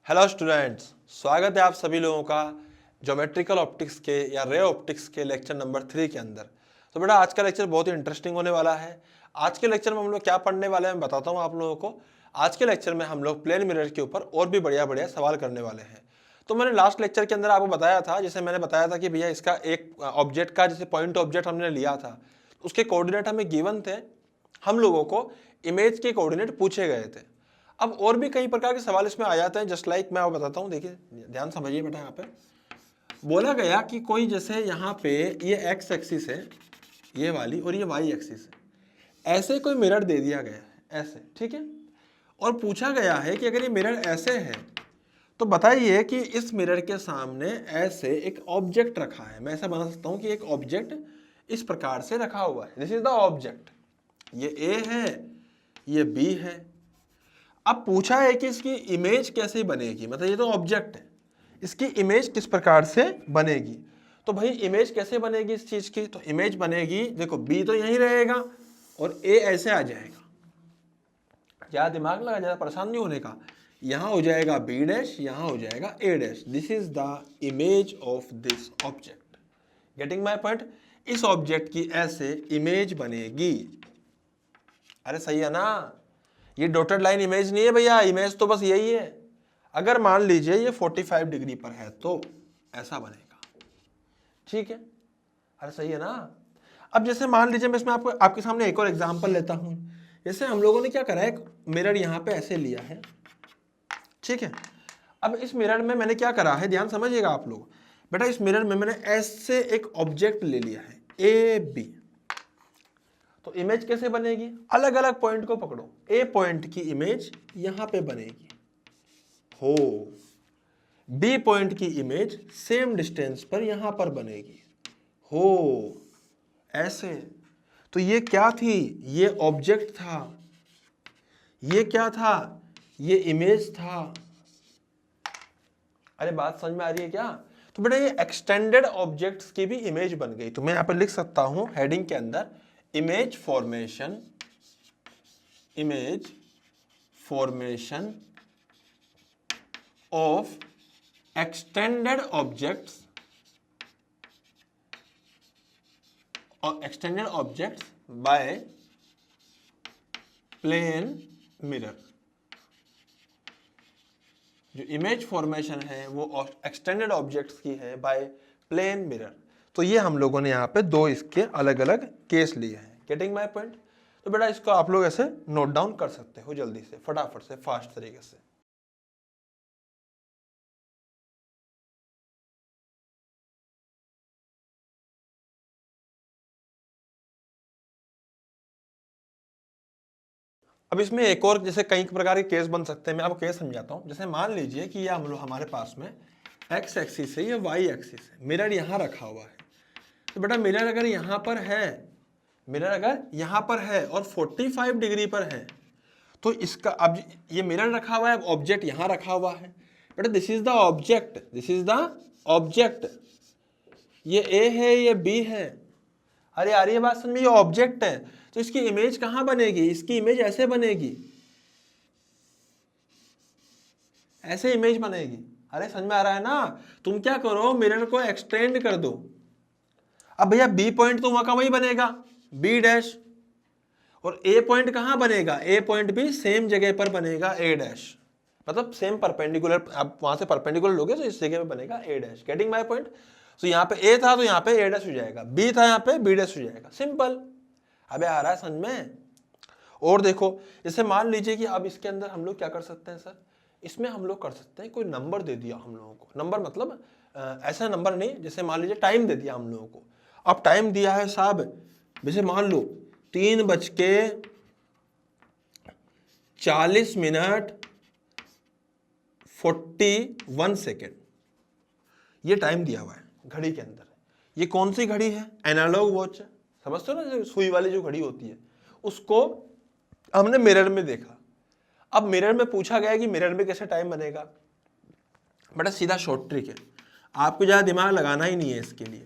Hello students, स्वागत है आप सभी लोगों का ज्योमेट्रिकल ऑप्टिक्स के या रे ऑप्टिक्स के लेक्चर नंबर 3 के अंदर। तो बेटा आज का लेक्चर बहुत ही इंटरेस्टिंग होने वाला है। आज के लेक्चर में हम लोग क्या पढ़ने वाले हैं मैं बताता हूँ आप लोगों को। आज के लेक्चर में हम लोग प्लेन मिरर के ऊपर और भी बढ़िया बढ़िया सवाल करने वाले हैं। तो मैंने लास्ट लेक्चर के अंदर आपको बताया था, जैसे मैंने बताया था कि भैया इसका एक ऑब्जेक्ट का जैसे पॉइंट ऑब्जेक्ट हमने लिया था, उसके कोऑर्डिनेट हमें गिवन थे, हम लोगों को इमेज के कोऑर्डिनेट पूछे गए थे। अब और भी कई प्रकार के सवाल इसमें आ जाते हैं, जस्ट लाइक मैं आपको बताता हूँ। देखिए ध्यान समझिए बेटा, यहाँ पे बोला गया कि कोई जैसे यहाँ पे ये एक्स एक्सिस है ये वाली और ये वाई एक्सिस है, ऐसे कोई मिरर दे दिया गया है ऐसे, ठीक है। और पूछा गया है कि अगर ये मिरर ऐसे है तो बताइए कि इस मिरर के सामने ऐसे एक ऑब्जेक्ट रखा है। मैं ऐसा बना सकता हूँ कि एक ऑब्जेक्ट इस प्रकार से रखा हुआ है, दिस इज द ऑब्जेक्ट। ये ए है, ये बी है। अब पूछा है कि इसकी इमेज कैसे बनेगी, मतलब ये तो ऑब्जेक्ट है, इसकी इमेज किस प्रकार से बनेगी। तो भाई इमेज कैसे बनेगी इस चीज की, तो इमेज बनेगी, देखो बी तो यहीं रहेगा और ए ऐसे आ जाएगा। ज्यादा दिमाग लगा, ज्यादा परेशान नहीं होने का। यहां हो जाएगा बी डैश, यहां हो जाएगा a dash. This is the image of this object. Getting my point. इस ऑब्जेक्ट की ऐसे इमेज बनेगी। अरे सही है ना, ये डॉटेड लाइन इमेज नहीं है भैया, इमेज तो बस यही है। अगर मान लीजिए ये 45 डिग्री पर है तो ऐसा बनेगा, ठीक है। अरे सही है ना। अब जैसे मान लीजिए मैं इसमें आपके सामने एक और एग्जांपल लेता हूं। जैसे हम लोगों ने क्या करा है, एक मिरर यहां पे ऐसे लिया है, ठीक है। अब इस मिरर में मैंने क्या करा है, ध्यान समझिएगा आप लोग। बेटा इस मिरर में मैंने ऐसे एक ऑब्जेक्ट ले लिया है ए बी। तो इमेज कैसे बनेगी, अलग अलग पॉइंट को पकड़ो, ए पॉइंट की इमेज यहां पे बनेगी हो, बी पॉइंट की इमेज सेम डिस्टेंस पर यहां पर बनेगी हो, ऐसे। तो ये क्या थी, ये ऑब्जेक्ट था, ये क्या था, ये इमेज था। अरे बात समझ में आ रही है क्या। तो बेटा ये एक्सटेंडेड ऑब्जेक्ट्स की भी इमेज बन गई। तो मैं यहां पर लिख सकता हूं हेडिंग के अंदर, image formation, image formation of extended objects और extended objects by plane mirror. जो इमेज फॉर्मेशन है वो एक्सटेंडेड ऑब्जेक्ट्स की है बाय प्लेन मिरर। तो ये हम लोगों ने यहाँ पे दो इसके अलग अलग केस लिए हैं। Getting my point. तो बेटा इसको आप लोग ऐसे नोट डाउन कर सकते हो जल्दी से, फटाफट से, फास्ट तरीके से। अब इसमें एक और जैसे कई प्रकार के केस बन सकते हैं, मैं आपको केस समझाता हूँ। जैसे मान लीजिए कि ये हम लोग हमारे पास में एक्स एक्सिस है, ये वाई एक्सिस है, मिरर यहाँ रखा हुआ है। तो बेटा मिरर अगर यहाँ पर है, मिरर अगर यहाँ पर है और 45 डिग्री पर है, तो इसका अब ये मिरर रखा हुआ है, ऑब्जेक्ट यहाँ रखा हुआ है। बेटा this is the object, this is the object. ये ए है, ये बी है। अरे आ रही है बात समझ में, ये ऑब्जेक्ट है। तो इसकी इमेज कहां बनेगी, इसकी इमेज ऐसे बनेगी, ऐसे इमेज बनेगी। अरे समझ में आ रहा है ना। तुम क्या करो, मिरर को एक्सटेंड कर दो। अब भैया बी पॉइंट तो वहां का वही बनेगा, बी डैश। और ए पॉइंट कहां बनेगा, ए पॉइंट भी सेम जगह पर बनेगा, ए डैश। मतलब सेम परपेंडिकुलर, आप वहां से परपेंडिकुलर लोगे तो इस जगह पे बनेगा ए डैश। Getting my point. तो यहाँ पे ए था तो यहाँ पे ए डैश हो जाएगा, बी था यहाँ पे बी डैश हो जाएगा, सिंपल। अबे आ रहा है समझ में। और देखो जैसे मान लीजिए कि अब इसके अंदर हम लोग क्या कर सकते हैं सर, इसमें हम लोग कर सकते हैं, कोई नंबर दे दिया हम लोगों को, नंबर मतलब ऐसा नंबर नहीं, जैसे मान लीजिए टाइम दे दिया हम लोगों को। अब टाइम दिया है साहब, जैसे मान लो 3:40:41, ये टाइम दिया हुआ है घड़ी के अंदर। ये कौन सी घड़ी है, एनालॉग वॉच है, समझते हो ना, सुई वाली जो घड़ी होती है, उसको हमने मिरर में देखा। अब मिरर में पूछा गया कि मिरर में कैसे टाइम बनेगा। बड़ा सीधा शॉर्ट ट्रिक है, आपको ज्यादा दिमाग लगाना ही नहीं है इसके लिए,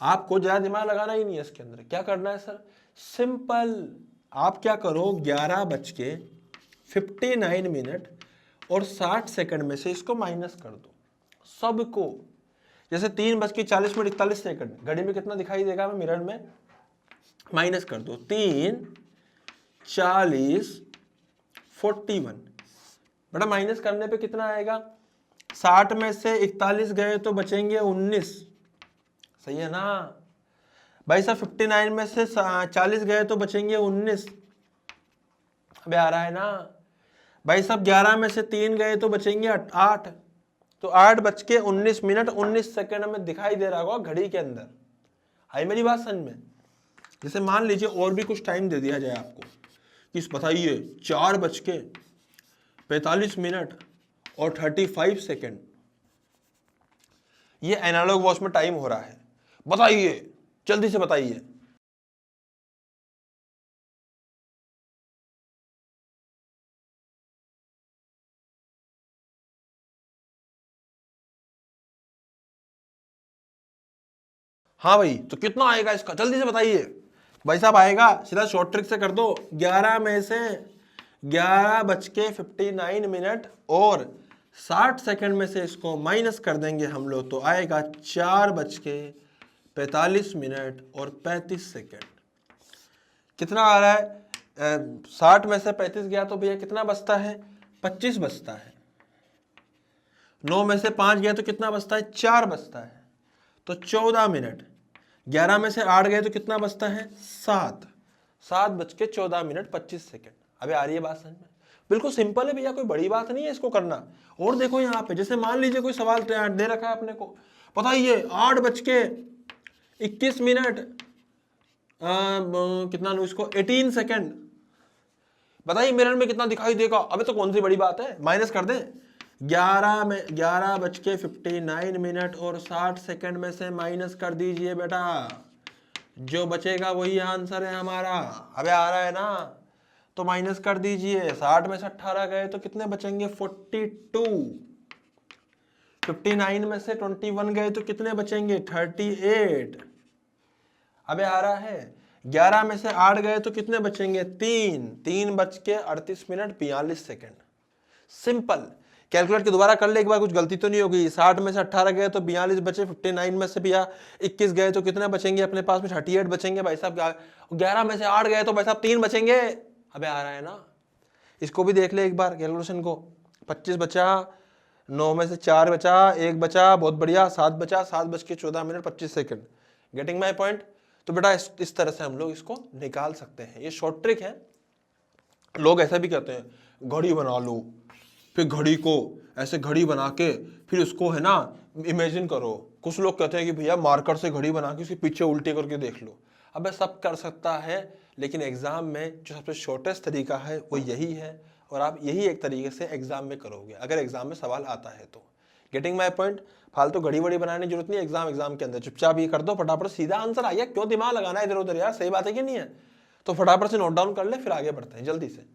आपको ज्यादा दिमाग लगाना ही नहीं है इसके अंदर। क्या करना है सर, सिंपल। आप क्या करो, 11:59 और 60 सेकंड में से इसको माइनस कर दो सबको। जैसे 3:40 घड़ी में कितना दिखाई देगा हमें मिरर में, माइनस कर दो 3:40 41। बेटा माइनस करने पे कितना आएगा, 60 में से 41 गए तो बचेंगे 19, सही है ना भाई साहब। 59 में से 40 गए तो बचेंगे 19, अबे आ रहा है ना भाई साहब। 11 में से 3 गए तो बचेंगे 8, तो 8:19 19 सेकंड में दिखाई दे रहा होगा घड़ी के अंदर। आई मेरी बात समझ में। जैसे मान लीजिए और भी कुछ टाइम दे दिया जाए आपको कि बताइए 4:45 और 35 सेकंड, ये एनालॉग वॉच में टाइम हो रहा है, बताइए जल्दी से बताइए। हाँ भाई, तो कितना आएगा इसका, जल्दी से बताइए भाई साहब। आएगा सीधा शॉर्ट ट्रिक से कर दो, 11 में से 11:59 और 60 सेकंड में से इसको माइनस कर देंगे हम लोग, तो आएगा 4:45 और 35 सेकंड। कितना आ रहा है, 60 में से 35 गया तो भैया कितना बचता है, 25 बचता है। 9 में से 5 गया तो कितना बचता है, 4 बचता है, तो 14 मिनट। 11 में से 8 गए तो कितना बचता है, 7 7:14 25 सेकंड। अबे आ रही है बात समझ में, बिल्कुल सिंपल है भैया, कोई बड़ी बात नहीं है इसको करना। और देखो यहाँ पे जैसे मान लीजिए कोई सवाल दे रखा है अपने को, बताइए 8:21 कितना लूं इसको, 18 सेकंड, बताइए मिरर में कितना दिखाई देगा। अबे तो कौन सी बड़ी बात है, माइनस कर दें। 11:59 और 60 सेकंड में से माइनस कर दीजिए बेटा, जो बचेगा वही आंसर है हमारा। अबे आ रहा है ना, तो माइनस कर दीजिए। 60 में से 18 गए तो कितने बचेंगे, 42। 59 में से 21 गए तो कितने बचेंगे, 38। अबे आ रहा है। 11 में से 8 गए तो कितने बचेंगे, 3:38 42 सेकंड। सिंपल। कैलकुलेट के दोबारा कर ले एक बार, कुछ गलती तो नहीं होगी। 60 में से 18 गए तो 42 बचे, 59 में से भैया 21 गए तो कितने बचेंगे अपने पास में, 38 बचेंगे भाई साहब। 11 में से 8 गए तो भाई साहब 3 बचेंगे। अबे आ रहा है ना, इसको भी देख ले एक बार कैलकुलेशन को। 25 बचा, 9 में से 4 बचा, 1 बचा, बहुत बढ़िया, 7 बचा, 7:14 25 सेकंड। Getting my point. तो बेटा इस तरह से हम लोग इसको निकाल सकते हैं, ये शॉर्ट ट्रिक है। लोग ऐसा भी कहते हैं घड़ी बना लो, फिर घड़ी को ऐसे घड़ी बना के फिर उसको है ना इमेजिन करो। कुछ लोग कहते हैं कि भैया मार्कर से घड़ी बना के उसके पीछे उल्टे करके देख लो। अबे सब कर सकता है, लेकिन एग्जाम में जो सबसे शॉर्टेस्ट तरीका है वो यही है, और आप यही एक तरीके से एग्जाम में करोगे अगर एग्जाम में सवाल आता है तो। Getting my point. फालतू घड़ी वड़ी बनाने की जरूरत नहीं, एग्जाम के अंदर चुपचाप ये कर दो, फटाफट सीधा आंसर आ गया, क्यों दिमाग लगाना इधर उधर यार, सही बात है कि नहीं है। तो फटाफट से नोट डाउन कर ले, फिर आगे बढ़ते हैं जल्दी से।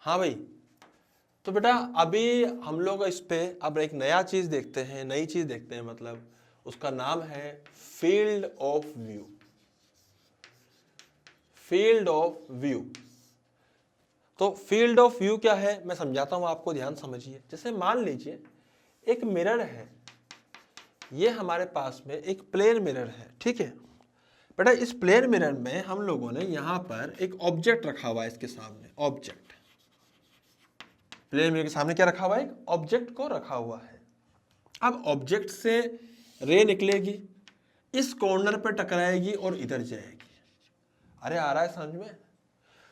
हाँ भाई, तो बेटा अभी हम लोग इस पे अब एक नया चीज देखते हैं, नई चीज देखते हैं, मतलब उसका नाम है field of view. Field of view. तो फील्ड ऑफ व्यू क्या है मैं समझाता हूं आपको, ध्यान समझिए। जैसे मान लीजिए एक मिरर है, ये हमारे पास में एक प्लेन मिरर है, ठीक है बेटा। इस प्लेन मिरर में हम लोगों ने यहां पर एक ऑब्जेक्ट रखा हुआ है, इसके सामने ऑब्जेक्ट, प्लेन मिरर के सामने क्या रखा हुआ है, एक ऑब्जेक्ट को रखा हुआ है। अब ऑब्जेक्ट से रे निकलेगी, इस कॉर्नर पे टकराएगी और इधर जाएगी। अरे आ रहा है समझ में।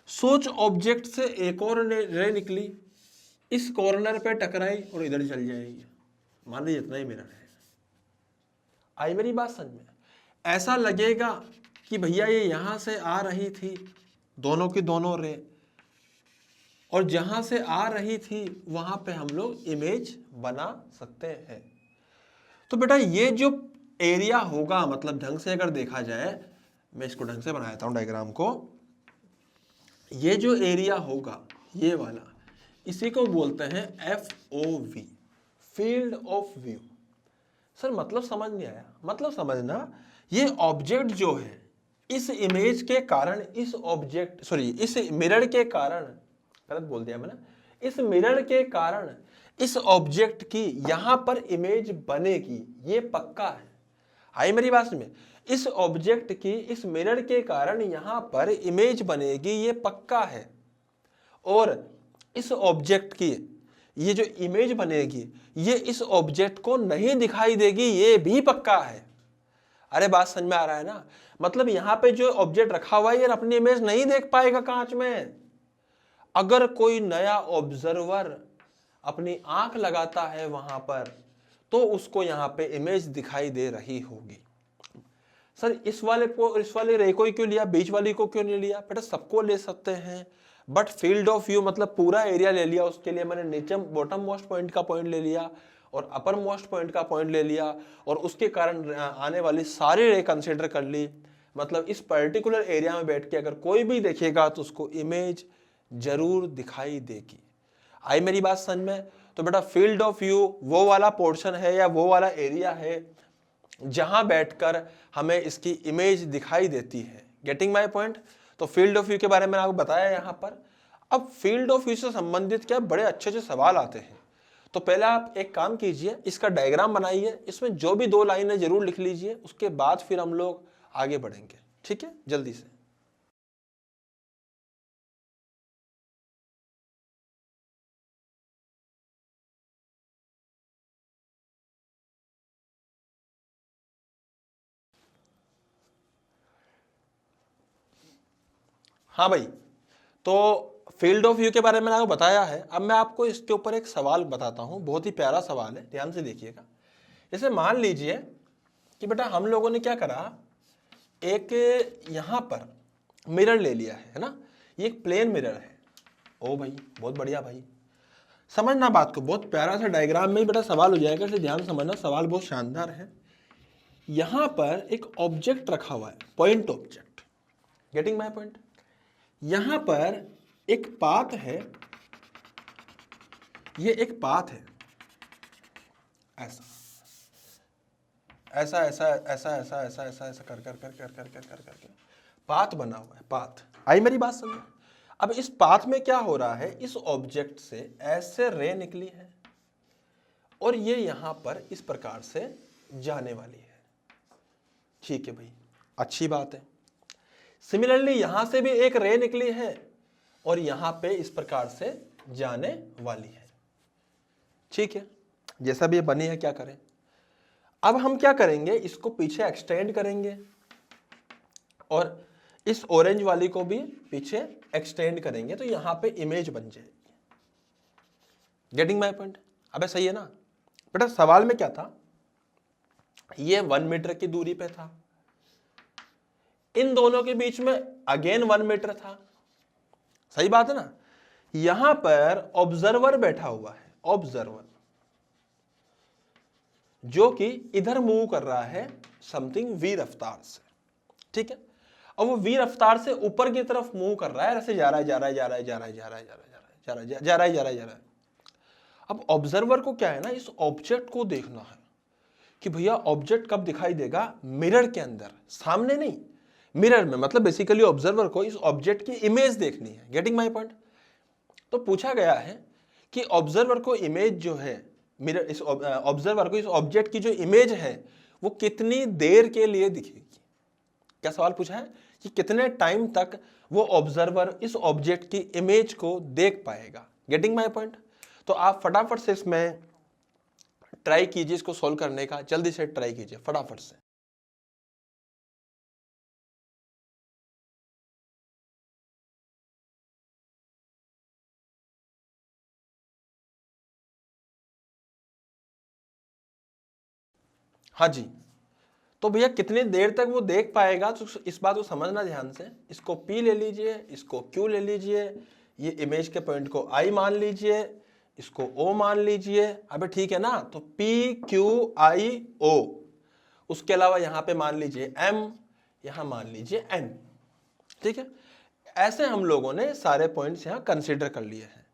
सोच ऑब्जेक्ट से एक और रे निकली, इस कॉर्नर पे टकराई और इधर चल जाएगी। मान लीजिए इतना ही मिरर है। आई मेरी बात समझ में। ऐसा लगेगा कि भैया ये यहां से आ रही थी, दोनों की दोनों रे, और जहां से आ रही थी वहां पे हम लोग इमेज बना सकते हैं। तो बेटा ये जो एरिया होगा, मतलब ढंग से अगर देखा जाए, मैं इसको ढंग से बनाता हूं डायग्राम को, ये जो एरिया होगा ये वाला, इसी को बोलते हैं FOV, field of view. Sir मतलब समझ नहीं आया। मतलब समझना, ये ऑब्जेक्ट जो है इस इमेज के कारण, इस ऑब्जेक्ट इस मिरर के कारण, गलत बोल दिया मैंने, इस मिरर के कारण इस ऑब्जेक्ट की यहां पर इमेज बनेगी, ये पक्का है। आई मेरी बात में, इस ऑब्जेक्ट की इस मिरर के कारण यहां पर इमेज बनेगी, ये पक्का है। और इस ऑब्जेक्ट की ये जो इमेज बनेगी ये इस ऑब्जेक्ट को नहीं दिखाई देगी, ये भी पक्का है। अरे बात समझ में आ रहा है ना? मतलब यहां पे जो ऑब्जेक्ट रखा हुआ है ये अपनी इमेज नहीं देख पाएगा कांच में। अगर कोई नया ऑब्जर्वर अपनी आंख लगाता है वहां पर तो उसको यहां पे इमेज दिखाई दे रही होगी। सर इस वाले रे को क्यों लिया, बीच वाली को क्यों नहीं लिया? बेटा सबको ले सकते हैं, बट फील्ड ऑफ व्यू मतलब पूरा एरिया ले लिया, उसके लिए मैंने नीचे बॉटम मोस्ट पॉइंट का पॉइंट ले लिया और अपर मोस्ट पॉइंट का पॉइंट ले लिया और उसके कारण आने वाली सारी रे कंसिडर कर ली। मतलब इस पर्टिकुलर एरिया में बैठ के अगर कोई भी देखेगा तो उसको इमेज जरूर दिखाई देगी। आई मेरी बात समझ में? तो बेटा फील्ड ऑफ व्यू वो वाला पोर्शन है या वो वाला एरिया है जहां बैठकर हमें इसकी इमेज दिखाई देती है। Getting my point? तो फील्ड ऑफ व्यू के बारे में आपको बताया यहां पर। अब फील्ड ऑफ व्यू से संबंधित क्या बड़े अच्छे अच्छे सवाल आते हैं। तो पहले आप एक काम कीजिए, इसका डायग्राम बनाइए, इसमें जो भी 2 लाइनें जरूर लिख लीजिए, उसके बाद फिर हम लोग आगे बढ़ेंगे। ठीक है, जल्दी से। हाँ भाई, तो फील्ड ऑफ व्यू के बारे में आपको बताया है। अब मैं आपको इसके ऊपर एक सवाल बताता हूं, बहुत ही प्यारा सवाल है, ध्यान से देखिएगा। जैसे मान लीजिए कि बेटा हम लोगों ने क्या करा, एक यहां पर मिरर ले लिया है ना, ये एक प्लेन मिरर है। ओ भाई बहुत बढ़िया भाई, समझना बात को, बहुत प्यारा सा डायग्राम में ही बेटा सवाल हो जाएगा, इसलिए ध्यान से समझना, सवाल बहुत शानदार है। यहां पर एक ऑब्जेक्ट रखा हुआ है, point object. Getting my point? यहां पर एक पाथ है, ये एक पाथ है, ऐसा ऐसा ऐसा ऐसा ऐसा ऐसा ऐसा ऐसा कर कर कर कर कर कर कर कर पाथ बना हुआ है, पाथ। आई मेरी बात समझ? अब इस पाथ में क्या हो रहा है, इस ऑब्जेक्ट से ऐसे रे निकली है और ये यहां पर इस प्रकार से जाने वाली है। ठीक है भाई, अच्छी बात है। सिमिलरली यहां से भी एक रे निकली है और यहां पे इस प्रकार से जाने वाली है। ठीक है, जैसा भी ये बनी है, क्या करें अब हम? क्या करेंगे, इसको पीछे एक्सटेंड करेंगे और इस ऑरेंज वाली को भी पीछे एक्सटेंड करेंगे तो यहां पे इमेज बन जाएगी। Getting my point? अबे सही है ना बेटा? सवाल में क्या था, ये 1 मीटर की दूरी पे था, इन दोनों के बीच में अगेन 1 मीटर था। सही बात है ना? यहां पर ऑब्जर्वर बैठा हुआ है, ऑब्जर्वर जो कि इधर मूव कर रहा है समथिंग v रफ्तार से। ठीक है, और वो v रफ्तार से ऊपर की तरफ मूव कर रहा है, ऐसे जा रहा है जा रहा है जा रहा है जा रहा है जा रहा है जा रहा है जा रहा है जा रहा है जा रहा है जा रहा है। अब ऑब्जर्वर को क्या है ना, इस ऑब्जेक्ट को देखना है कि भैया ऑब्जेक्ट कब दिखाई देगा, मिरर के अंदर, सामने नहीं, मिरर में। मतलब बेसिकली ऑब्जर्वर को इस ऑब्जेक्ट की इमेज देखनी है। Getting my point? तो पूछा गया है कि ऑब्जर्वर को इमेज जो है, मिरर, इस ऑब्जर्वर को इस ऑब्जेक्ट की जो इमेज है वो कितनी देर के लिए दिखेगी। क्या सवाल पूछा है कि कितने टाइम तक वो ऑब्जर्वर इस ऑब्जेक्ट की इमेज को देख पाएगा। Getting my point? तो आप फटाफट से इसमें ट्राई कीजिए, इसको सॉल्व करने का, जल्दी से ट्राई कीजिए फटाफट से। हाँ जी, तो भैया कितनी देर तक वो देख पाएगा, तो इस बात को समझना ध्यान से। इसको P ले लीजिए, इसको Q ले लीजिए, ये इमेज के पॉइंट को I मान लीजिए, इसको O मान लीजिए। अबे ठीक है ना? तो P Q I O, उसके अलावा यहां पे मान लीजिए M, यहां मान लीजिए N। ठीक है, ऐसे हम लोगों ने सारे पॉइंट्स यहां कंसीडर कर लिए हैं।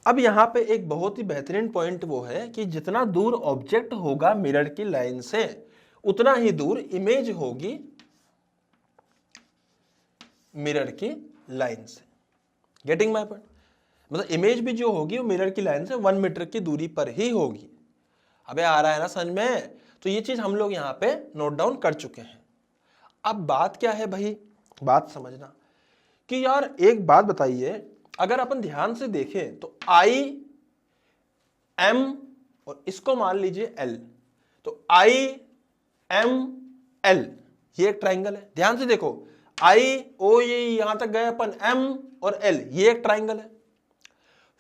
अब यहाँ पे एक बहुत ही बेहतरीन पॉइंट वो है कि जितना दूर ऑब्जेक्ट होगा मिरर की लाइन से उतना ही दूर इमेज होगी मिरर की लाइन से। Getting my point? मतलब इमेज भी जो होगी वो मिरर की लाइन से 1 मीटर की दूरी पर ही होगी। अबे आ रहा है ना समझ में? तो ये चीज हम लोग यहाँ पे नोट डाउन कर चुके हैं। अब बात क्या है भाई, बात समझना कि यार एक बात बताइए, अगर अपन ध्यान से देखें तो आई एम और इसको मान लीजिए एल, तो आई एम एल ये एक ट्राइंगल है। ध्यान से देखो, आई ओ ये यहां तक गए अपन, एम और एल ये एक ट्राइंगल है।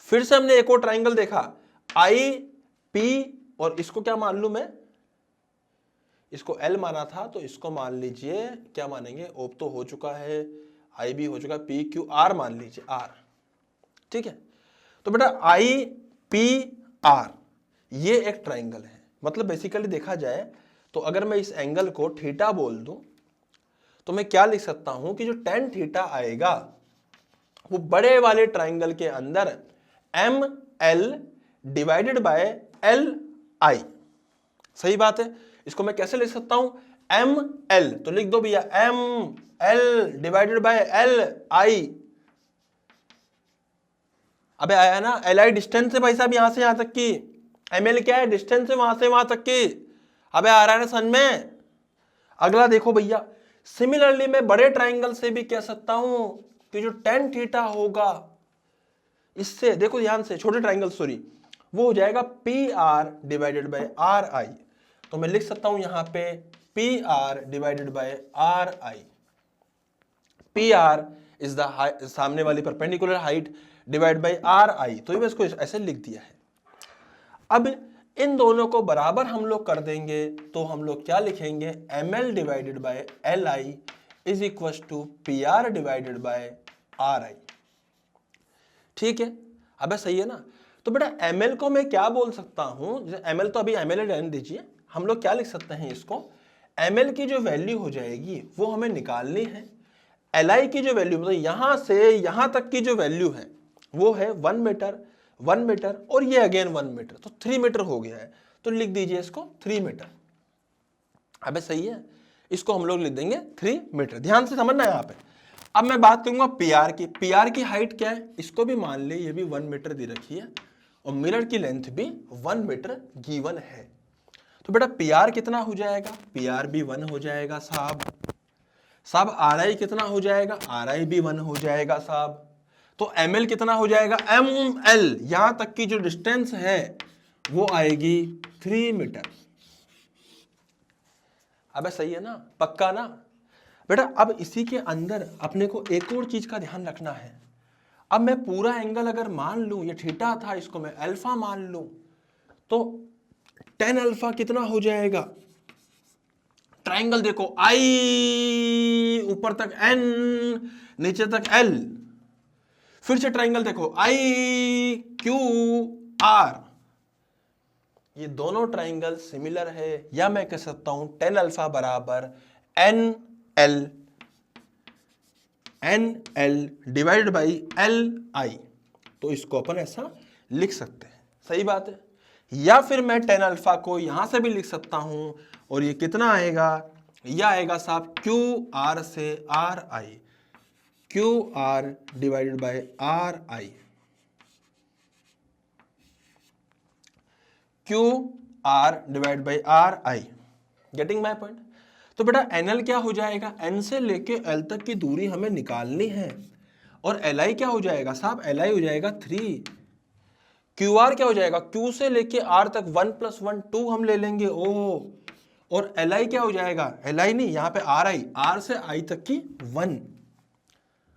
फिर से हमने एक और ट्राइंगल देखा, आई पी और इसको क्या मान लू मैं, इसको एल माना था तो इसको मान लीजिए क्या मानेंगे, ओ तो हो चुका है, आई भी हो चुका है, पी क्यू आर मान लीजिए आर। ठीक है, तो बेटा आई पी आर ये एक ट्राइंगल है। मतलब बेसिकली देखा जाए तो अगर मैं इस एंगल को थीटा बोल दूं तो मैं क्या लिख सकता हूं कि जो टेन थीटा आएगा वो बड़े वाले ट्राइंगल के अंदर M L divided by L I. सही बात है। इसको मैं कैसे लिख सकता हूं, एम एल तो लिख दो भैया M L divided by L I. अबे आया ना, एल आई डिस्टेंस है भाई साहब यहां से यहां तक की, एम एल क्या है, डिस्टेंस है वहां से वहां तक की। अबे आ रहा है ना समझ में? अगला देखो भैया, सिमिलरली मैं बड़े ट्राइंगल से भी कह सकता हूं कि जो टेन थीटा होगा इससे, देखो ध्यान से, छोटे ट्राइंगल सॉरी, वो हो जाएगा P R divided by R आई। तो मैं लिख सकता हूं यहां पे P R divided by R I. P R is the सामने वाली perpendicular height divide by R आई। तो मैं इसको ऐसे लिख दिया है। अब इन दोनों को बराबर हम लोग कर देंगे तो हम लोग क्या लिखेंगे, M L divided by L I is equal to P R divided by R I. ठीक है, अब सही है ना? तो बेटा एम एल को मैं क्या बोल सकता हूं, एम एल तो अभी एम एल रहने दीजिए, हम लोग क्या लिख सकते हैं इसको, एम एल की जो वैल्यू हो जाएगी वो हमें निकालनी है। एल आई की जो वैल्यू, मतलब यहां से यहां तक की जो वैल्यू है वो है 1 मीटर, 1 मीटर और ये अगेन 1 मीटर, तो 3 मीटर हो गया है। तो लिख दीजिए इसको 3 मीटर। अबे सही है, इसको हम लोग लिख देंगे 3 मीटर। ध्यान से समझना यहाँ पे। अब मैं बात करूंगा पीआर की। पीआर की हाइट क्या है, इसको भी मान ले, ये भी 1 मीटर दे रखी है और मिरर की लेंथ भी 1 मीटर गिवन है। तो बेटा पीआर कितना हो जाएगा, पीआर भी 1 हो जाएगा साहब। साहब आर आई कितना हो जाएगा, आर आई भी 1 हो जाएगा साहब। तो एम एल कितना हो जाएगा, एम एल यहां तक की जो डिस्टेंस है वो आएगी 3 मीटर। अबे सही है ना, पक्का ना बेटा? अब इसी के अंदर अपने को एक और चीज का ध्यान रखना है। अब मैं पूरा एंगल अगर मान लूं, ये थीटा था, इसको मैं अल्फा मान लूं, तो tan अल्फा कितना हो जाएगा, ट्राइंगल देखो आई ऊपर तक n नीचे तक l, फिर से ट्राइंगल देखो आई क्यू आर, ये दोनों ट्राइंगल सिमिलर है, या मैं कह सकता हूं tan अल्फा बराबर N L divided by L I. तो इसको अपन ऐसा लिख सकते हैं। सही बात है। या फिर मैं tan अल्फा को यहां से भी लिख सकता हूं और ये कितना आएगा, यह आएगा साहब क्यू आर से are I, Q R divided by R I, Q R divide by R I. Getting my point? तो बेटा एनएल क्या हो जाएगा, एन से लेके एल तक की दूरी हमें निकालनी है। और एल आई क्या हो जाएगा साहब, एल आई हो जाएगा 3। क्यू आर क्या हो जाएगा, क्यू से लेके आर तक 1 + 1 2 हम ले लेंगे ओ। और एल आई क्या हो जाएगा, एल आई नहीं, यहाँ पे आर आई, आर से आई तक की 1।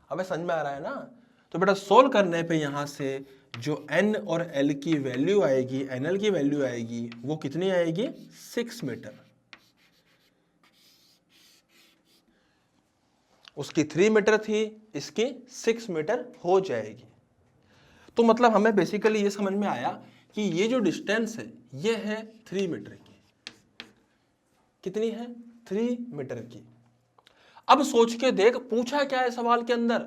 अब समझ में आ रहा है ना? तो बेटा सोल्व करने पे यहां से जो एन और एल की वैल्यू आएगी, एनएल की वैल्यू आएगी, वो कितनी आएगी, 6 मीटर। उसकी 3 मीटर थी, इसकी 6 मीटर हो जाएगी। तो मतलब हमें बेसिकली ये समझ में आया कि ये जो डिस्टेंस है ये है 3 मीटर की। कितनी है, 3 मीटर की। अब सोच के देख, पूछा क्या है सवाल के अंदर,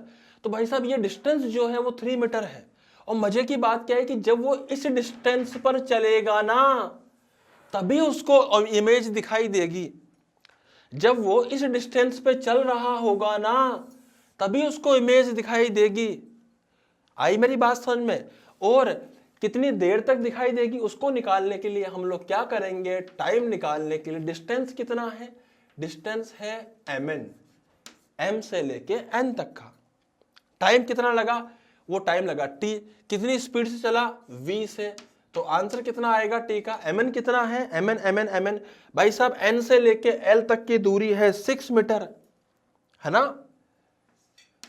तो भाई साहब ये डिस्टेंस जो है वो 3 मीटर है और मजे की बात क्या है कि जब वो इस डिस्टेंस पर चलेगा ना तभी उसको इमेज दिखाई देगी। जब वो इस डिस्टेंस पे चल रहा होगा ना तभी उसको इमेज दिखाई देगी। आई मेरी बात समझ में? और कितनी देर तक दिखाई देगी उसको निकालने के लिए हम लोग क्या करेंगे, टाइम निकालने के लिए डिस्टेंस कितना है, डिस्टेंस है mn, m से लेके n तक का। टाइम कितना लगा, वो टाइम लगा t, कितनी स्पीड से चला, v से, तो आंसर कितना आएगा t का, mn कितना है, mn भाई साहब n से लेके l तक की दूरी है 6 मीटर, है ना,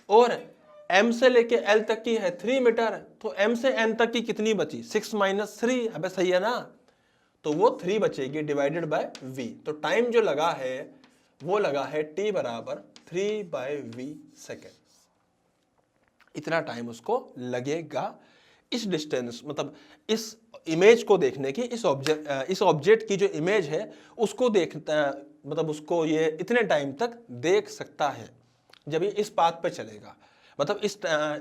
और m से लेके l तक की है 3 मीटर, तो m से n तक की कितनी बची, 6 - 3, अबे सही है ना, तो वो 3 बचेगी डिवाइडेड बाय v। तो टाइम जो लगा है वो लगा है t बराबर 3/v सेकेंड। इतना टाइम उसको लगेगा इस डिस्टेंस, मतलब इस इमेज को देखने की, इस ऑब्जेक्ट की जो इमेज है उसको देखता, मतलब उसको ये इतने टाइम तक देख सकता है जब ये इस पाथ पे चलेगा, मतलब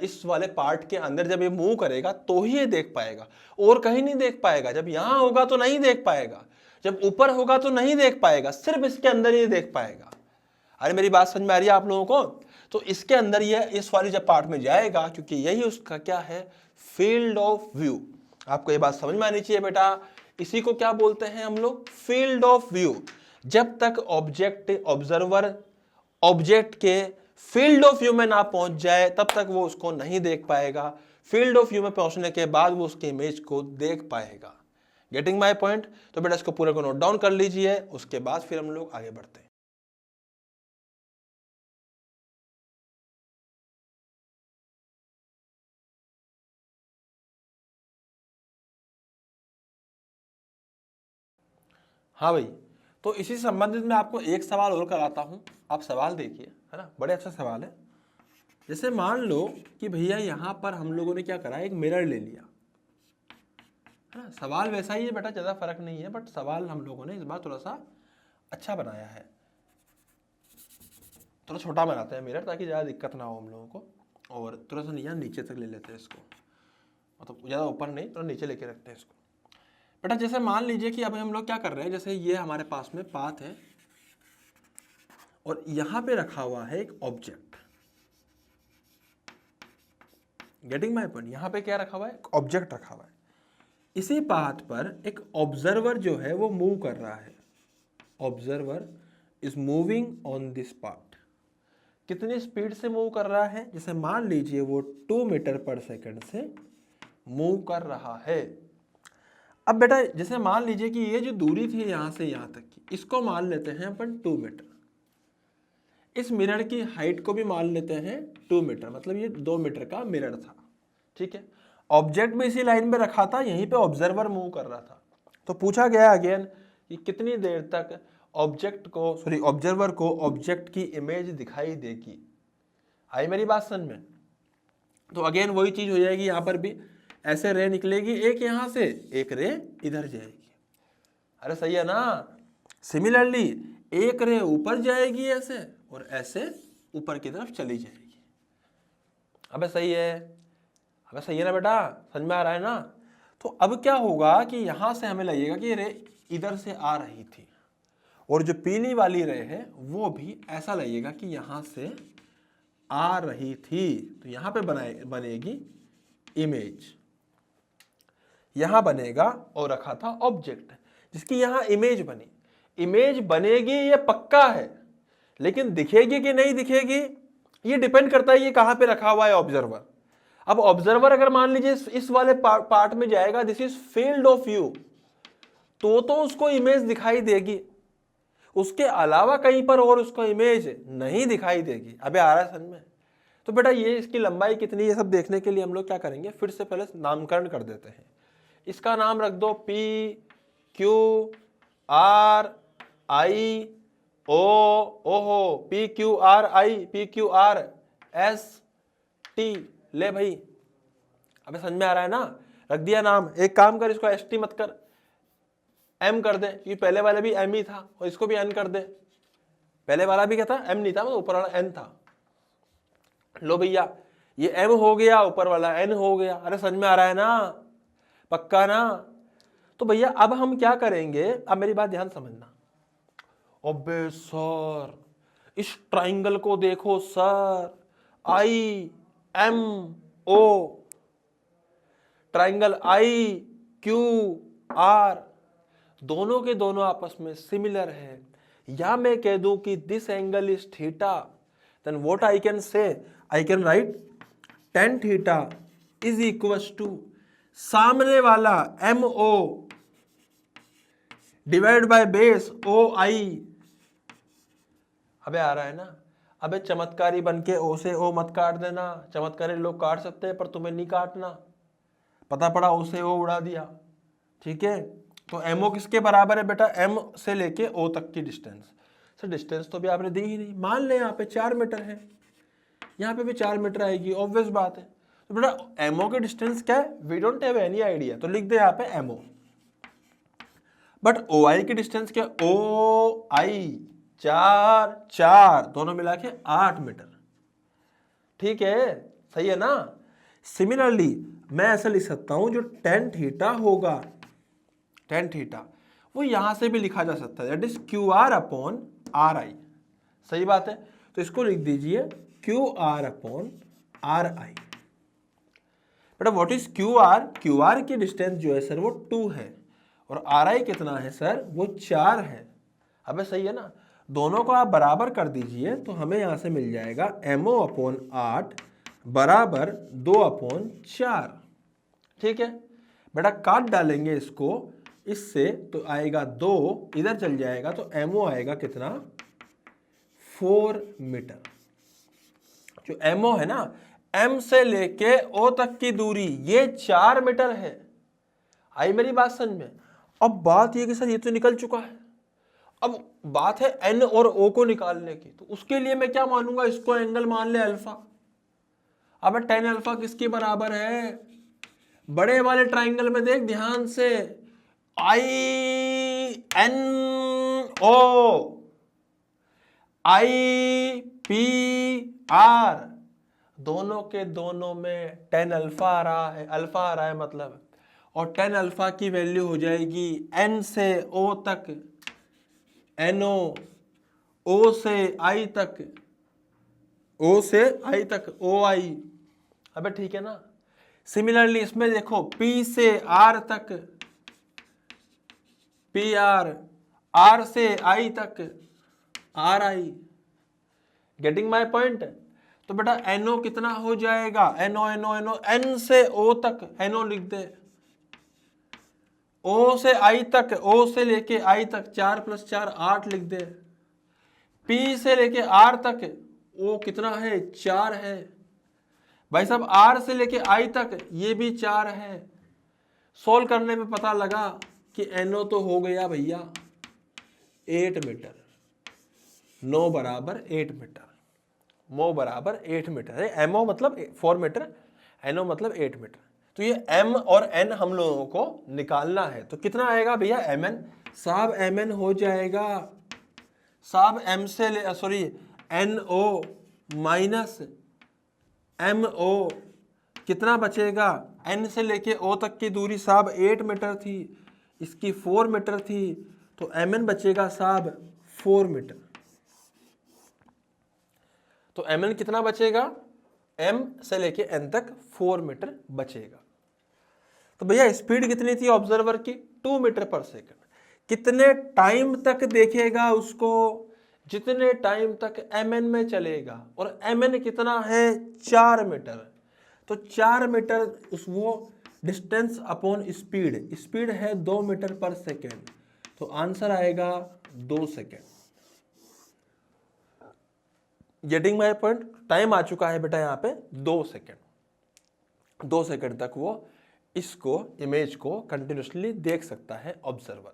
इस वाले पार्ट के अंदर जब ये मूव करेगा तो ही ये देख पाएगा, और कहीं नहीं देख पाएगा। जब यहां होगा तो नहीं देख पाएगा, जब ऊपर होगा तो नहीं देख पाएगा, सिर्फ इसके अंदर ही देख पाएगा। अरे मेरी बात समझ में आ रही है आप लोगों को? तो इसके अंदर ये इस वाली जब पार्ट में जाएगा, क्योंकि यही उसका क्या है, फील्ड ऑफ व्यू। आपको ये बात समझ में आनी चाहिए बेटा, इसी को क्या बोलते हैं हम लोग, फील्ड ऑफ व्यू। जब तक ऑब्जर्वर ऑब्जेक्ट के फील्ड ऑफ व्यू में ना पहुंच जाए तब तक वो उसको नहीं देख पाएगा। फील्ड ऑफ व्यू में पहुंचने के बाद वो उसके इमेज को देख पाएगा। Getting my point? तो बेटा इसको पूरे को नोट डाउन कर लीजिए, उसके बाद फिर हम लोग आगे बढ़ते हैं। हाँ भाई, तो इसी संबंधित में आपको एक सवाल और कराता हूं, आप सवाल देखिए, है ना, बड़े अच्छा सवाल है। जैसे मान लो कि भैया यहां पर हम लोगों ने क्या करा, एक मिरर ले लिया, है ना, सवाल वैसा ही है बेटा, ज़्यादा फर्क नहीं है, बट सवाल हम लोगों ने इस बार थोड़ा सा अच्छा बनाया है, थोड़ा छोटा बनाते हैं मिरर ताकि ज़्यादा दिक्कत ना हो हम लोगों को, और थोड़ा सा नीचे तक ले लेते हैं इसको, मतलब ज़्यादा ऊपर नहीं, थोड़ा नीचे लेके रखते हैं इसको। बेटा जैसे मान लीजिए कि अब हम लोग क्या कर रहे हैं, जैसे ये हमारे पास में पाथ है और यहाँ पे रखा हुआ है एक ऑब्जेक्ट। Getting my point? यहाँ पे क्या रखा हुआ है, एक ऑब्जेक्ट रखा हुआ है। इसी पाथ पर एक ऑब्जर्वर जो है वो मूव कर रहा है। Observer is moving on this path. कितनी स्पीड से मूव कर रहा है, जैसे मान लीजिए वो 2 मीटर पर सेकंड से मूव कर रहा है। अब बेटा जैसे मान लीजिए कि ये जो दूरी थी यहां से यहां तक की, इसको मान लेते हैं अपन 2 मीटर। इस मिरर की हाइट को भी मान लेते हैं 2 मीटर, मतलब ये 2 मीटर का मिरर था, ठीक है। ऑब्जेक्ट भी इसी लाइन में रखा था, यहीं पे ऑब्जर्वर मूव कर रहा था। तो पूछा गया अगेन कि कितनी देर तक ऑब्जर्वर को ऑब्जेक्ट की इमेज दिखाई देगी। आई मेरी बात समझ में? तो अगेन वही चीज हो जाएगी, यहां पर भी ऐसे रे निकलेगी, एक यहां से एक रे इधर जाएगी। अरे सही है ना? सिमिलरली एक रे ऊपर जाएगी ऐसे, और ऐसे ऊपर की तरफ चली जाएगी। अबे सही है, अबे सही है ना बेटा, समझ में आ रहा है ना? तो अब क्या होगा कि यहां से हमें लगेगा कि रे इधर से आ रही थी, और जो पीली वाली रे है वो भी ऐसा लगेगा कि यहां से आ रही थी। तो यहां पे बनेगी इमेज, यहां बनेगा, और रखा था ऑब्जेक्ट जिसकी यहां इमेज बनी। इमेज बनेगी ये पक्का है, लेकिन दिखेगी कि नहीं दिखेगी ये डिपेंड करता है ये कहां पे रखा हुआ है ऑब्जर्वर। अब ऑब्जर्वर अगर मान लीजिए इस वाले पार्ट में जाएगा, this is field of view, तो उसको इमेज दिखाई देगी, उसके अलावा कहीं पर और उसको इमेज नहीं दिखाई देगी। अबे आ रहा है समझ में? तो बेटा ये इसकी लंबाई कितनी है सब देखने के लिए हम लोग क्या करेंगे, फिर से पहले नामकरण कर देते हैं। इसका नाम रख दो PQRI O, ओहो, PQRIST ले भाई। अबे समझ में आ रहा है ना? रख दिया नाम। एक काम कर, इसको ST मत कर, M कर दे, क्योंकि पहले वाला भी M ही था, और इसको भी N कर दे। पहले वाला भी क्या था, M नहीं था, मतलब ऊपर वाला N था। लो भैया, ये m हो गया, ऊपर वाला n हो गया। अरे समझ में आ रहा है ना, पक्का ना? तो भैया अब हम क्या करेंगे, अब मेरी बात ध्यान समझना। अबे सर इस ट्राइंगल को देखो सर, IMO, ट्राइंगल IQR, दोनों के दोनों आपस में सिमिलर है। या मैं कह दूं कि this angle is theta, then what I can say, I can write tan theta is equals to सामने वाला MO divide by base OI। अबे आ रहा है ना? अबे चमत्कारी बन के ओ से ओ मत काट देना, चमत्कारी लोग काट सकते हैं पर तुम्हें नहीं काटना। पता पड़ा ओ से ओ उड़ा दिया, ठीक है? तो MO किसके बराबर है बेटा? M से लेके O तक की डिस्टेंस। सर डिस्टेंस तो भी आपने दी ही नहीं। मान ले यहाँ पे 4 मीटर है, यहाँ पे भी 4 मीटर आएगी, ऑब्वियस बात है। तो बेटा MO की डिस्टेंस क्या है? We don't have any idea, तो लिख दे यहाँ पे MO। बट OI की डिस्टेंस क्या? OI 4 दोनों मिला के 8 मीटर, ठीक है? सही है ना? सिमिलरली मैं ऐसा लिख सकता हूं, जो tan थीटा होगा, tan थीटा वो यहां से भी लिखा जा सकता है, that is QR upon RI। सही बात है? तो इसको लिख दीजिए QR अपॉन RI। बेटा व्हाट इज QR? QR की डिस्टेंस जो है सर वो 2 है, और RI कितना है सर? वो 4 है। अबे सही है ना? दोनों को आप बराबर कर दीजिए तो हमें यहां से मिल जाएगा MO अपॉन 8 बराबर 2 अपॉन 4, ठीक है? बेटा काट डालेंगे इसको इससे तो आएगा 2, इधर चल जाएगा तो MO आएगा कितना? 4 मीटर। जो MO है ना, M से लेके O तक की दूरी ये 4 मीटर है। आई मेरी बात समझ में? अब बात ये कि सर ये तो निकल चुका है, अब बात है N और O को निकालने की। तो उसके लिए मैं क्या मानूंगा? इसको एंगल मान ले अल्फा। अब tan अल्फा किसके बराबर है? बड़े वाले ट्राइंगल में देख ध्यान से, INO IPR, दोनों के दोनों में tan अल्फा आ रहा है, अल्फा आ रहा है मतलब, और tan अल्फा की वैल्यू हो जाएगी N से O तक NO, O से I तक, O से I तक OI। अबे ठीक है ना? सिमिलरली इसमें देखो P से R तक PR, R से I तक RI। Getting my point? तो बेटा NO कितना हो जाएगा? NO N से O तक NO लिख दे, O से I तक, O से लेके I तक 4 + 4 8 लिख दे, P से लेके R तक O कितना है? 4 है भाई साहब। R से लेके I तक ये भी 4 है। सोल्व करने में पता लगा कि NO तो हो गया भैया 8 मीटर, NO बराबर 8 मीटर, MO बराबर 8 मीटर है। MO मतलब 4 मीटर, NO मतलब 8 मीटर। तो ये M और N हम लोगों को निकालना है। तो कितना आएगा भैया? MN साहब, MN हो जाएगा साहब M से ले सॉरी NO माइनस MO, कितना बचेगा? N से लेके O तक की दूरी साहब 8 मीटर थी, इसकी 4 मीटर थी, तो MN बचेगा साहब 4 मीटर। तो MN कितना बचेगा? M से लेके N तक 4 मीटर बचेगा। तो भैया स्पीड कितनी थी ऑब्जर्वर की? 2 मीटर पर सेकंड। कितने टाइम तक देखेगा उसको? जितने टाइम तक MN में चलेगा, और MN कितना है? 4 मीटर। तो 4 मीटर उस वो डिस्टेंस अपॉन स्पीड, स्पीड है 2 मीटर पर सेकेंड, तो आंसर आएगा 2 second. Getting my point? Time आ चुका है बेटा यहाँ पे 2 सेकेंड। 2 सेकेंड तक वो इसको इमेज को कंटिन्यूसली देख सकता है ऑब्जर्वर।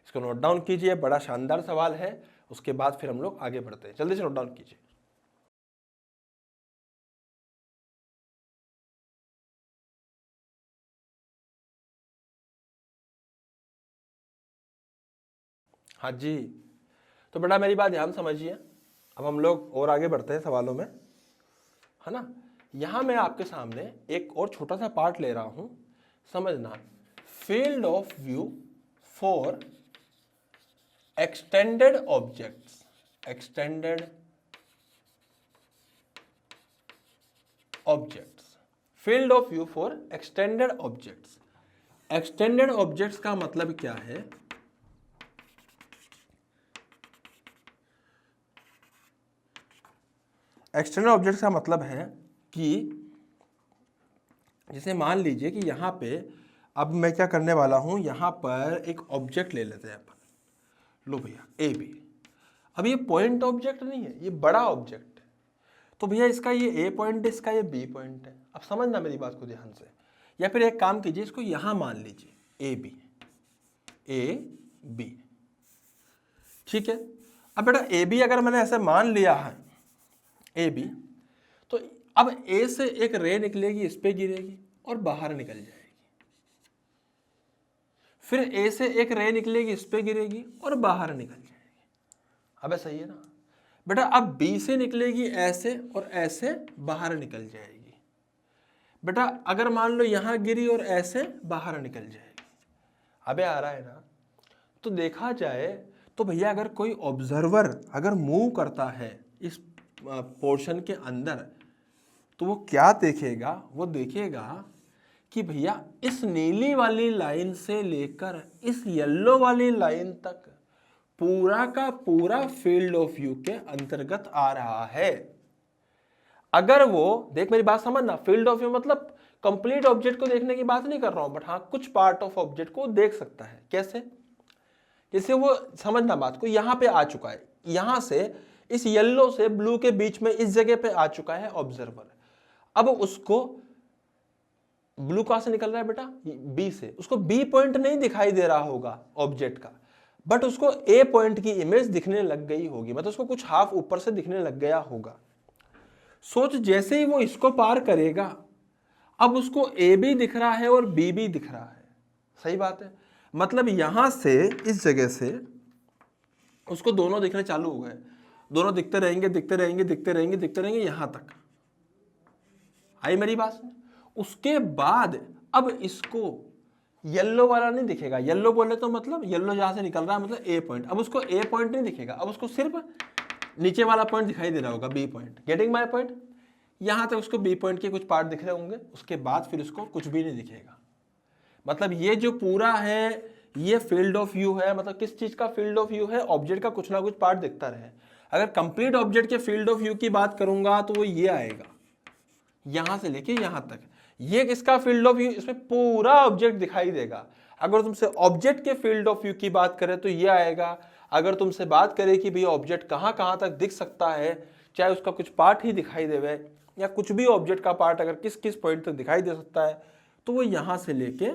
इसको नोट डाउन कीजिए, बड़ा शानदार सवाल है। उसके बाद फिर हम लोग आगे बढ़ते हैं, जल्दी से नोट डाउन कीजिए। हाँ जी, तो बेटा मेरी बात ध्यान समझिए। अब हम लोग और आगे बढ़ते हैं सवालों में, है ना? यहां मैं आपके सामने एक और छोटा सा पार्ट ले रहा हूं, समझना। Field of view for extended objects, extended objects, field of view for extended objects. Extended objects का मतलब क्या है? एक्सटेंडेड ऑब्जेक्ट्स का मतलब है कि जैसे मान लीजिए कि यहाँ पे अब मैं क्या करने वाला हूँ, यहाँ पर एक ऑब्जेक्ट ले लेते हैं अपन। लो भैया ए बी। अब ये पॉइंट ऑब्जेक्ट नहीं है, ये बड़ा ऑब्जेक्ट है। तो भैया इसका ये ए पॉइंट है, इसका ये बी पॉइंट है। अब समझना मेरी बात को ध्यान से। या फिर एक काम कीजिए, इसको यहाँ मान लीजिए ए बी, ए बी, ठीक है। अब बेटा ए बी अगर मैंने ऐसे मान लिया है ए बी, तो अब ए से एक रे निकलेगी, इस पे गिरेगी और बाहर निकल जाएगी। फिर ए से एक रे निकलेगी, इस पे गिरेगी और बाहर निकल जाएगी। अब सही है ना बेटा? अब बी से निकलेगी ऐसे और ऐसे बाहर निकल जाएगी। बेटा अगर मान लो यहां गिरी और ऐसे बाहर निकल जाएगी। अबे आ रहा है ना? तो देखा जाए तो भैया अगर कोई ऑब्जर्वर अगर मूव करता है इस पोर्शन के अंदर, तो वो क्या देखेगा? वो देखेगा कि भैया इस नीली वाली लाइन से लेकर इस येलो वाली लाइन तक पूरा का पूरा फील्ड ऑफ व्यू के अंतर्गत आ रहा है। अगर वो, देख मेरी बात समझना, फील्ड ऑफ व्यू मतलब कंप्लीट ऑब्जेक्ट को देखने की बात नहीं कर रहा हूं, बट हाँ कुछ पार्ट ऑफ ऑब्जेक्ट को देख सकता है। कैसे? जैसे वो, समझना बात को, यहां पे आ चुका है, यहां से इस येलो से ब्लू के बीच में इस जगह पे आ चुका है ऑब्जर्वर। अब उसको ब्लू कहां से निकल रहा है बेटा? बी से। उसको बी पॉइंट नहीं दिखाई दे रहा होगा ऑब्जेक्ट का, बट उसको ए पॉइंट की इमेज दिखने लग गई होगी, मतलब उसको कुछ हाफ ऊपर से दिखने लग गया होगा। सोच, जैसे ही वो इसको पार करेगा, अब उसको ए भी दिख रहा है और बी भी दिख रहा है। सही बात है? मतलब यहां से इस जगह से उसको दोनों दिखने चालू हो गए, दोनों दिखते रहेंगे दिखते रहेंगे दिखते रहेंगे दिखते रहेंगे यहां तक। आई मेरी बात? उसके बाद अब इसको येलो वाला नहीं दिखेगा। येलो बोले तो मतलब येलो जहां से निकल रहा है मतलब ए पॉइंट। अब उसको ए पॉइंट नहीं दिखेगा, अब उसको सिर्फ नीचे वाला पॉइंट दिखाई दे रहा होगा, B point. Getting my point? यहां तक उसको बी पॉइंट के कुछ पार्ट दिख रहे होंगे, उसके बाद फिर उसको कुछ भी नहीं दिखेगा। मतलब ये जो पूरा है ये फील्ड ऑफ व्यू है। मतलब किस चीज का फील्ड ऑफ व्यू है? ऑब्जेक्ट का कुछ ना कुछ पार्ट दिखता रहे। अगर कंप्लीट ऑब्जेक्ट के फील्ड ऑफ व्यू की बात करूंगा तो वो ये आएगा, यहां से लेके यहां तक। ये किसका फील्ड ऑफ व्यू? इसमें पूरा ऑब्जेक्ट दिखाई देगा। अगर तुमसे ऑब्जेक्ट के फील्ड ऑफ व्यू की बात करें तो ये आएगा। अगर तुमसे बात करें कि भैया ऑब्जेक्ट कहां कहां तक दिख सकता है, चाहे उसका कुछ पार्ट ही दिखाई देवे या कुछ भी ऑब्जेक्ट का पार्ट अगर किस किस पॉइंट तक दिखाई दे सकता है, तो वो यहां से लेके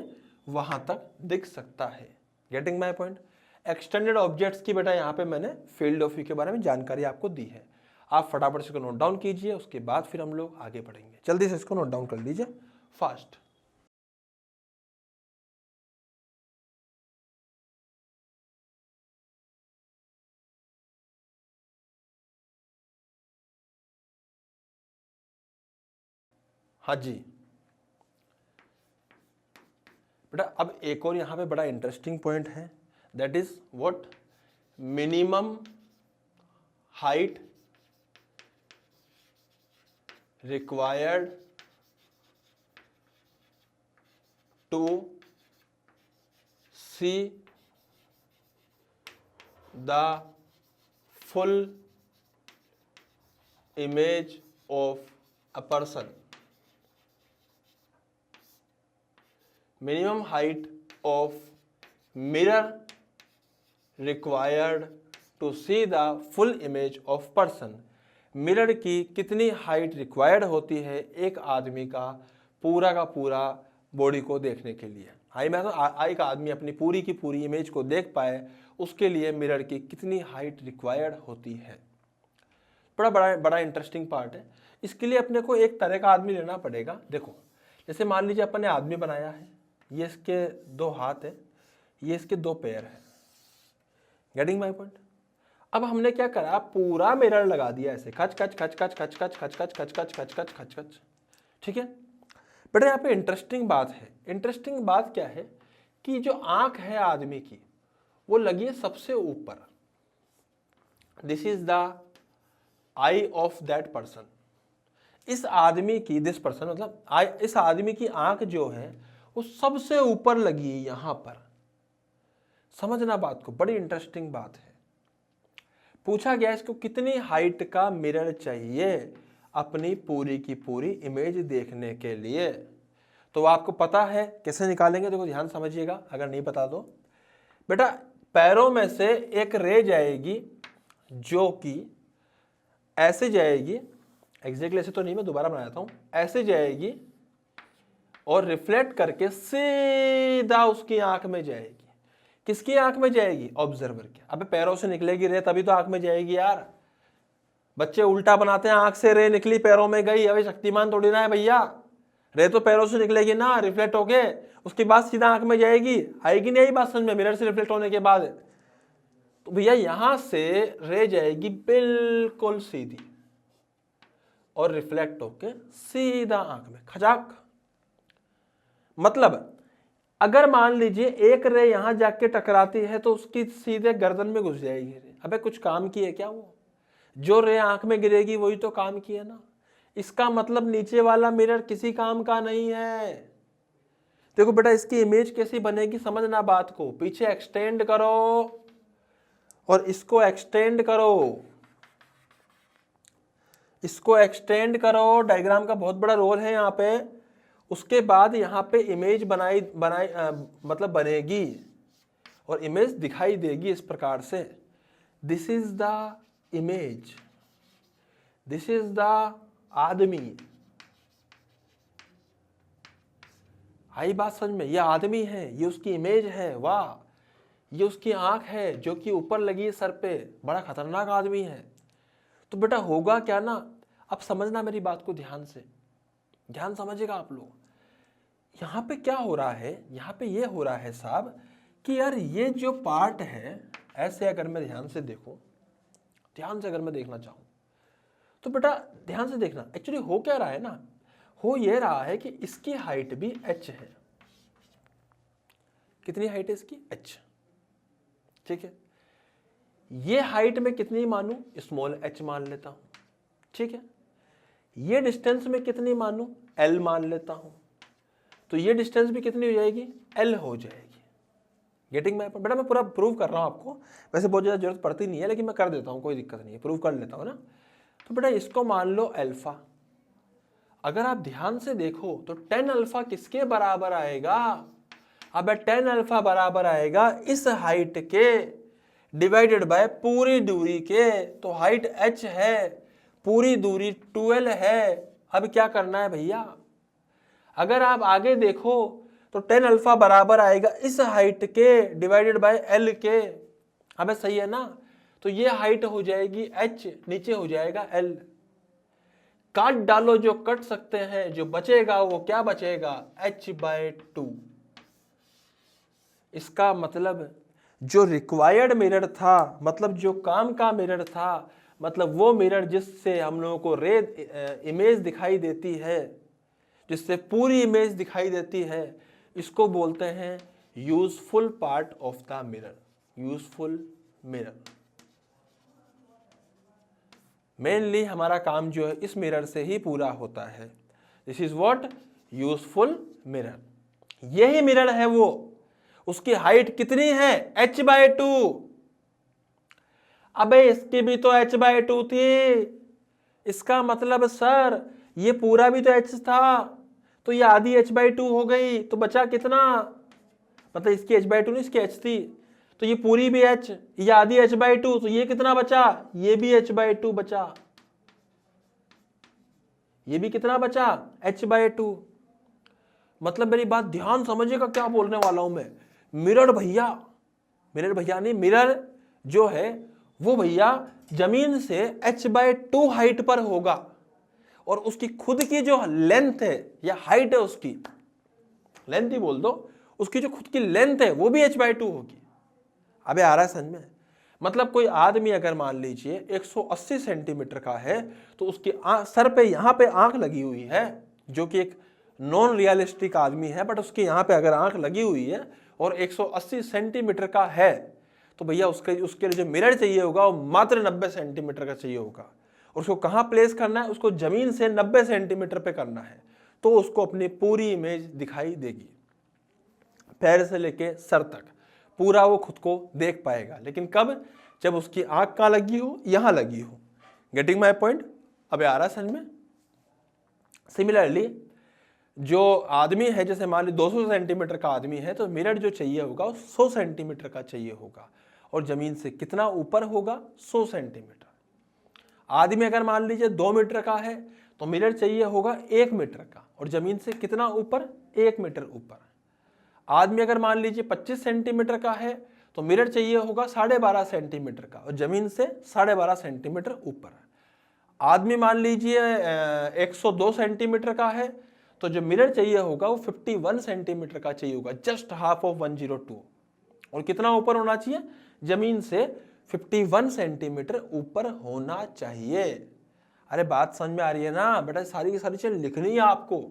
वहां तक दिख सकता है। Getting my point? Extended objects की बेटा यहाँ पे मैंने फील्ड ऑफ व्यू के बारे में जानकारी आपको दी है। आप फटाफट से इसको नोट डाउन कीजिए, उसके बाद फिर हम लोग आगे बढ़ेंगे। जल्दी से इसको नोट डाउन कर लीजिए फास्ट। हाँ जी बेटा, अब एक और यहाँ पे बड़ा इंटरेस्टिंग पॉइंट है, that is what? Minimum height required to see the full image of a person. Minimum height of mirror required to see the full image of person. Mirror की कितनी हाइट रिक्वायर्ड होती है एक आदमी का पूरा body को देखने के लिए? हाई मैं तो एक आदमी अपनी पूरी की पूरी इमेज को देख पाए, उसके लिए मिरर की कितनी हाइट रिक्वायर्ड होती है। बड़ा इंटरेस्टिंग पार्ट है। इसके लिए अपने को एक तरह का आदमी लेना पड़ेगा। देखो, जैसे मान लीजिए अपन ने आदमी बनाया है, ये इसके 2 हाथ है, ये इसके 2 पैर है। Getting my point? अब हमने क्या करा, पूरा मिरर लगा दिया ऐसे, खच खच खच खच खच खच खच खच खच खच खच खच खच खच। ठीक है बेटा, यहाँ पे इंटरेस्टिंग बात है। इंटरेस्टिंग बात क्या है कि जो आंख है आदमी की वो लगी है सबसे ऊपर। This is the I of that person. इस आदमी की, दिस पर्सन मतलब इस आदमी की आंख जो है वो सबसे ऊपर लगी है यहां पर। समझना बात को, बड़ी इंटरेस्टिंग बात है। पूछा गया इसको कितनी हाइट का मिरर चाहिए अपनी पूरी की पूरी इमेज देखने के लिए। तो आपको पता है कैसे निकालेंगे, देखो ध्यान समझिएगा अगर नहीं पता तो। बेटा पैरों में से एक रे जाएगी जो कि ऐसे जाएगी, एग्जैक्टली ऐसे तो नहीं, मैं दोबारा बनाता हूं, ऐसे जाएगी और रिफ्लेक्ट करके सीधा उसकी आंख में जाएगी। किसकी आंख में जाएगी? ऑब्जर्वर के। अबे पैरों से निकलेगी रे तभी तो आंख में जाएगी यार। बच्चे उल्टा बनाते हैं, आंख से रे निकली पैरों में गई। अबे शक्तिमान थोड़ी ना है भैया, रे तो पैरों से निकलेगी ना रिफ्लेक्ट होके, उसके बाद सीधा आंख में जाएगी। आएगी नहीं आई बात समझ में? मिरर से रिफ्लेक्ट होने के बाद तो भैया यहां से रे जाएगी बिल्कुल सीधी और रिफ्लेक्ट होके सीधा आंख में खजाक। मतलब अगर मान लीजिए एक रे यहां जाके टकराती है तो उसकी सीधे गर्दन में घुस जाएगी रे। अबे कुछ काम की है क्या वो? जो रे आंख में गिरेगी वही तो काम की है ना। इसका मतलब नीचे वाला मिरर किसी काम का नहीं है। देखो बेटा इसकी इमेज कैसी बनेगी, समझना बात को। पीछे एक्सटेंड करो और इसको एक्सटेंड करो, इसको एक्सटेंड करो। डायग्राम का बहुत बड़ा रोल है यहाँ पे। उसके बाद यहाँ पे इमेज मतलब बनेगी और इमेज दिखाई देगी इस प्रकार से। This is the image, this is the आदमी। आई बात समझ में? ये आदमी है, ये उसकी इमेज है। वाह, ये उसकी आंख है जो कि ऊपर लगी है सर पे। बड़ा खतरनाक आदमी है। तो बेटा होगा क्या ना, अब समझना मेरी बात को ध्यान से, ध्यान समझिएगा आप लोग। यहां पे क्या हो रहा है, यहां पे ये हो रहा है साहब कि यार ये जो पार्ट है ऐसे अगर मैं ध्यान से देखूं, ध्यान से अगर मैं देखना चाहूं तो बेटा ध्यान से देखना, एक्चुअली हो क्या रहा है ना, हो ये रहा है कि इसकी हाइट भी h है। कितनी हाइट है इसकी? h। ठीक है, ये हाइट में कितनी मानूं? स्मॉल h मान लेता हूं। ठीक है, ये डिस्टेंस में कितनी मानूं? l मान लेता हूं। तो ये डिस्टेंस भी कितनी हो जाएगी? l हो जाएगी। गेटिंग में बेटा मैं पूरा प्रूव कर रहा हूं आपको, वैसे बहुत ज़्यादा जरूरत पड़ती नहीं है लेकिन मैं कर देता हूं, कोई दिक्कत नहीं है, प्रूव कर लेता हूं ना। तो बेटा इसको मान लो अल्फा। अगर आप ध्यान से देखो तो 10 अल्फा किसके बराबर आएगा? अब 10 अल्फा बराबर आएगा इस हाइट के डिवाइडेड बाय पूरी दूरी के। तो हाइट h है, पूरी दूरी 12 है। अब क्या करना है भैया? अगर आप आगे देखो तो 10 अल्फा बराबर आएगा इस हाइट के डिवाइडेड बाय l के। अब सही है ना? तो ये हाइट हो जाएगी h, नीचे हो जाएगा l। काट डालो जो कट सकते हैं, जो बचेगा वो क्या बचेगा? h/2। इसका मतलब जो रिक्वायर्ड मिरर था, मतलब जो काम का मिरर था, मतलब वो मिरर जिससे हम लोगों को इमेज दिखाई देती है, जिससे पूरी इमेज दिखाई देती है, इसको बोलते हैं useful part of the mirror. Useful mirror. Mainly हमारा काम जो है इस मिरर से ही पूरा होता है। This is what? Useful mirror. यही मिरर है वो। उसकी हाइट कितनी है? h/2। अबे इसकी भी तो h/2 थी। इसका मतलब सर ये पूरा भी तो h था, तो ये आधी h/2 हो गई, तो बचा कितना? मतलब इसकी h/2 नहीं, इसकी h थी, तो ये पूरी भी h, ये आधी h/2, तो ये कितना बचा? ये भी h/2 बचा। ये भी कितना बचा? h/2। मतलब मेरी बात ध्यान समझिएगा क्या बोलने वाला हूं मैं। मिरर भैया, मिरर भैया नहीं, मिरर जो है वो भैया जमीन से h/2 हाइट पर होगा और उसकी खुद की जो लेंथ है या हाइट है, उसकी लेंथ ही बोल दो, उसकी जो खुद की लेंथ है वो भी h/2 होगी। अबे आ रहा है समझ में? मतलब कोई आदमी अगर मान लीजिए 180 सेंटीमीटर का है तो उसकी सर पे यहां पे आंख लगी हुई है, जो कि एक नॉन रियलिस्टिक आदमी है, बट उसके यहाँ पे अगर आंख लगी हुई है और 180 सेंटीमीटर का है तो भैया उसके लिए जो मिरर चाहिए होगा वो मात्र 90 सेंटीमीटर का चाहिए होगा। और उसको कहाँ प्लेस करना है, उसको जमीन से 90 सेंटीमीटर पे करना है, तो उसको अपनी पूरी इमेज दिखाई देगी, पैर से लेके सर तक पूरा वो खुद को देख पाएगा। लेकिन कब? जब उसकी आंख कहाँ लगी हो, यहाँ लगी हो। Getting my point? अब आ रहा है समझ में? सिमिलरली जो आदमी है, जैसे मान ली 200 सेंटीमीटर का आदमी है, तो मिरर जो चाहिए होगा वो 100 सेंटीमीटर का चाहिए होगा, और जमीन से कितना ऊपर होगा? 100 सेंटीमीटर। आदमी अगर मान लीजिए 2 मीटर का है तो मिरर चाहिए होगा 1 मीटर का, और जमीन से कितना ऊपर? 1 मीटर ऊपर। आदमी अगर मान लीजिए 25 सेंटीमीटर का है तो मिरर चाहिए होगा 12.5 सेंटीमीटर का, और जमीन से 12.5 सेंटीमीटर ऊपर। आदमी मान लीजिए 102 सेंटीमीटर का है तो जो मिरर चाहिए होगा वो 51 सेंटीमीटर का चाहिए होगा, जस्ट हाफ ऑफ 102। और कितना ऊपर होना चाहिए? जमीन से 51 सेंटीमीटर ऊपर होना चाहिए। अरे बात समझ में आ रही है ना बेटा? सारी की सारी चीजें लिखनी है आपको।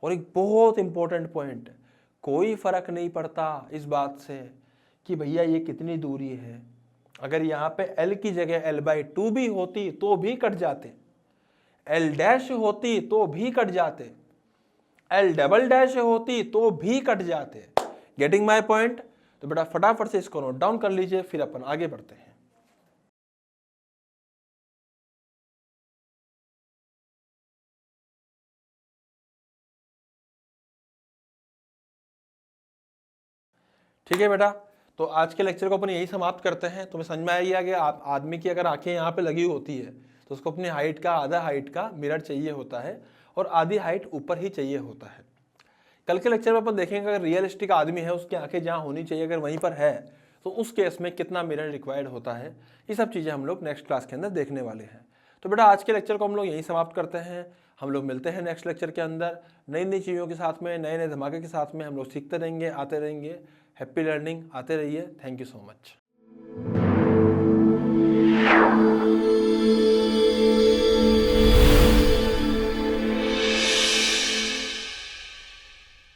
और एक बहुत इंपॉर्टेंट पॉइंट, कोई फर्क नहीं पड़ता इस बात से कि भैया ये कितनी दूरी है। अगर यहाँ पे L की जगह L/2 भी होती तो भी कट जाते, L' होती तो भी कट जाते, L" होती तो भी कट जाते। Getting my point? तो बेटा फटाफट से इसको नोट डाउन कर लीजिए, फिर अपन आगे बढ़ते हैं। ठीक है बेटा, तो आज के लेक्चर को अपन यही समाप्त करते हैं। तुम्हें समझ में आ गया कि आदमी की अगर आंखें यहाँ पे लगी होती है तो उसको अपनी हाइट का आधा हाइट का मिरर चाहिए होता है, और आधी हाइट ऊपर ही चाहिए होता है। कल के लेक्चर में अपन देखेंगे अगर रियलिस्टिक आदमी है, उसकी आंखें जहाँ होनी चाहिए अगर वहीं पर है, तो उस केस में कितना मिरर रिक्वायर्ड होता है। ये सब चीज़ें हम लोग नेक्स्ट क्लास के अंदर देखने वाले हैं। तो बेटा आज के लेक्चर को हम लोग यहीं समाप्त करते हैं। हम लोग मिलते हैं नेक्स्ट लेक्चर के अंदर नई नई चीज़ों के साथ में, नए नए धमाके के साथ में। हम लोग सीखते रहेंगे, आते रहेंगे। हैप्पी लर्निंग, आते रहिए। Thank you so much.